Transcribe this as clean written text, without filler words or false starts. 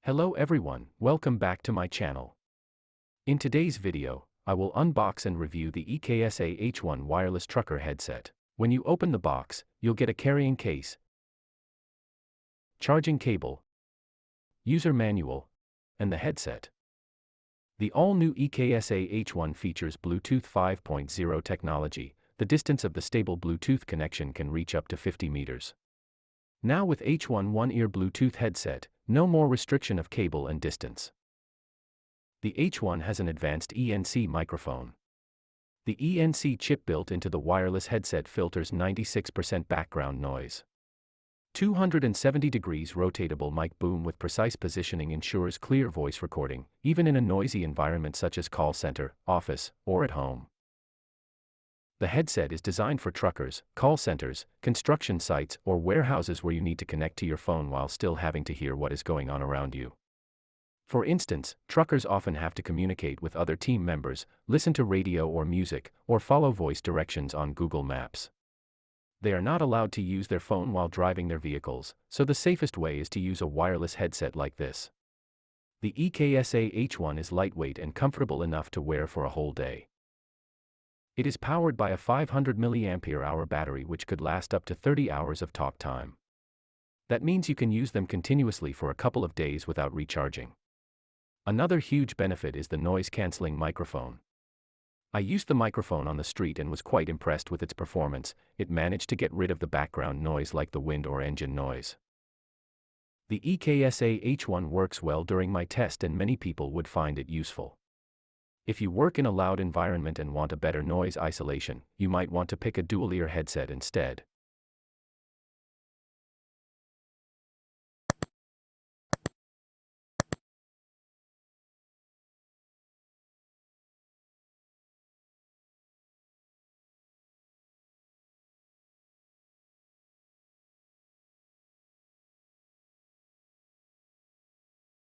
Hello everyone, welcome back to my channel. In today's video, I will unbox and review the EKSA H1 wireless trucker headset. When you open the box, you'll get a carrying case, charging cable, user manual, and the headset. The all-new EKSA H1 features Bluetooth 5.0 technology. The distance of the stable Bluetooth connection can reach up to 50 meters. Now with H1 one-ear Bluetooth headset, no more restriction of cable and distance. The H1 has an advanced ENC microphone. The ENC chip built into the wireless headset filters 96% background noise. 270 degrees rotatable mic boom with precise positioning ensures clear voice recording, even in a noisy environment such as call center, office, or at home. The headset is designed for truckers, call centers, construction sites, or warehouses where you need to connect to your phone while still having to hear what is going on around you. For instance, truckers often have to communicate with other team members, listen to radio or music, or follow voice directions on Google Maps. They are not allowed to use their phone while driving their vehicles, so the safest way is to use a wireless headset like this. The EKSA H1 is lightweight and comfortable enough to wear for a whole day. It is powered by a 500 mAh battery which could last up to 30 hours of talk time. That means you can use them continuously for a couple of days without recharging. Another huge benefit is the noise-canceling microphone. I used the microphone on the street and was quite impressed with its performance. It managed to get rid of the background noise like the wind or engine noise. The EKSA H1 works well during my test and many people would find it useful. If you work in a loud environment and want a better noise isolation, you might want to pick a dual-ear headset instead.